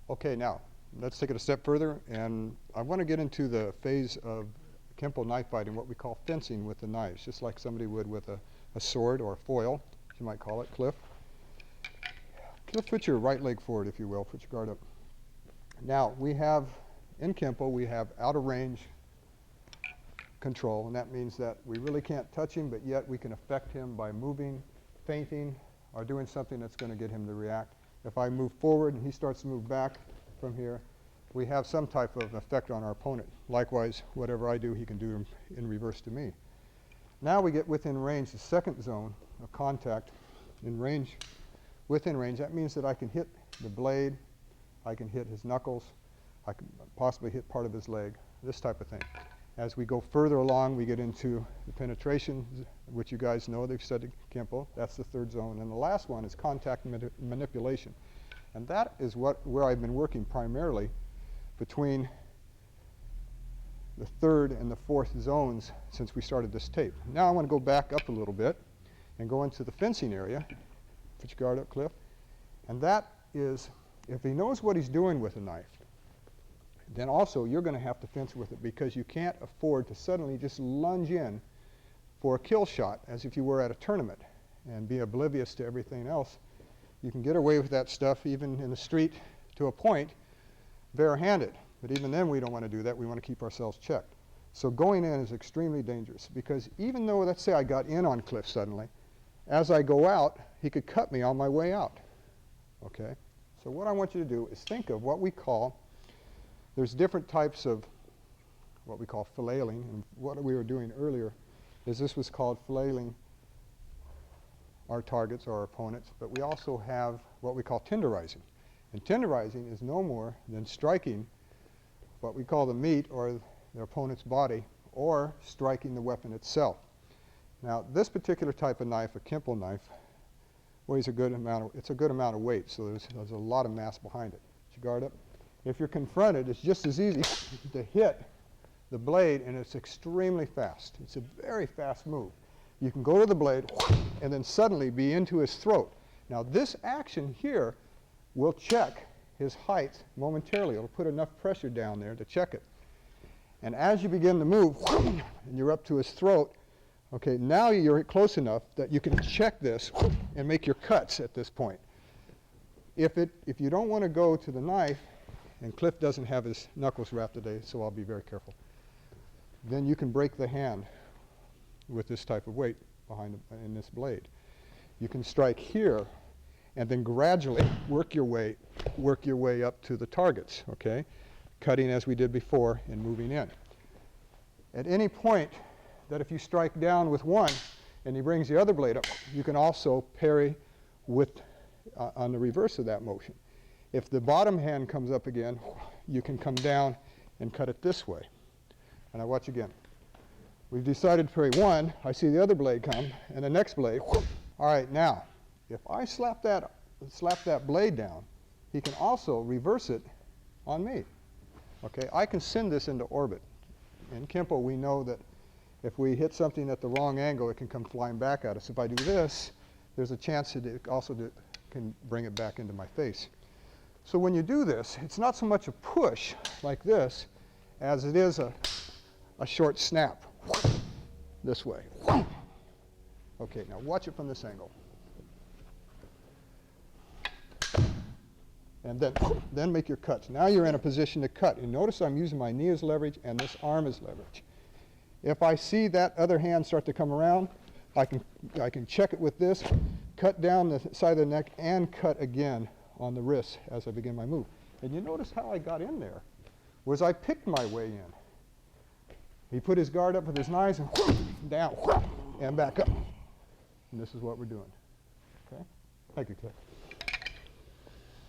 Okay, now let's take it a step further, and I want to get into the phase of Kenpo knife fighting, what we call fencing with the knives, just like somebody would with a sword or a foil, as you might call it. Cliff, put your right leg forward, if you will. Put your guard up. Now, we have, in Kenpo, we have out of range control, and that means that we really can't touch him, but yet we can affect him by moving, feinting, or doing something that's going to get him to react. If I move forward and he starts to move back from here, we have some type of effect on our opponent. Likewise, whatever I do, he can do in reverse to me. Now we get within range, the second zone of contact. In range, within range, that means that I can hit the blade, I can hit his knuckles, I can possibly hit part of his leg, this type of thing. As we go further along, we get into the penetration, which you guys know, they've studied Kenpo. That's the third zone. And the last one is contact manipulation. And that is where I've been working primarily between the third and the fourth zones since we started this tape. Now I want to go back up a little bit and go into the fencing area. Put your guard up, Cliff. And that is, if he knows what he's doing with a knife, then also you're going to have to fence with it, because you can't afford to suddenly just lunge in for a kill shot as if you were at a tournament and be oblivious to everything else. You can get away with that stuff even in the street to a point, barehanded. But even then we don't want to do that. We want to keep ourselves checked. So going in is extremely dangerous, because even though, let's say I got in on Cliff suddenly, as I go out, he could cut me on my way out. Okay? So what I want you to do is think of what we call, there's different types of what we call flailing, and what we were doing earlier is this was called flailing our targets or our opponents, but we also have what we call tenderizing. And tenderizing is no more than striking what we call the meat or their opponent's body, or striking the weapon itself. Now, this particular type of knife, a Kenpo knife, weighs a good amount of weight, so there's a lot of mass behind it. Put your guard up. If you're confronted, it's just as easy to hit the blade, and it's extremely fast. It's a very fast move. You can go to the blade and then suddenly be into his throat. Now, this action here will check his height momentarily. It'll put enough pressure down there to check it. And as you begin to move, and you're up to his throat, okay, now you're close enough that you can check this and make your cuts at this point. If you don't want to go to the knife, and Cliff doesn't have his knuckles wrapped today, so I'll be very careful, then you can break the hand with this type of weight in this blade. You can strike here and then gradually work your way up to the targets, okay? Cutting as we did before and moving in. At any point that if you strike down with one and he brings the other blade up, you can also parry with on the reverse of that motion. If the bottom hand comes up again, you can come down and cut it this way. And now watch again. We've decided to parry one. I see the other blade come, and the next blade. All right, now, if I slap that blade down, he can also reverse it on me. Okay, I can send this into orbit. In Kenpo, we know that if we hit something at the wrong angle, it can come flying back at us. If I do this, there's a chance that it also can bring it back into my face. So when you do this, it's not so much a push like this as it is a short snap this way. Okay, now watch it from this angle. And then make your cuts. Now you're in a position to cut. And notice I'm using my knee as leverage and this arm as leverage. If I see that other hand start to come around, I can check it with this, cut down the side of the neck, and cut again on the wrist as I begin my move. And you notice how I got in there was I picked my way in. He put his guard up with his knives and down and back up. And this is what we're doing. Okay? Thank you, Cliff.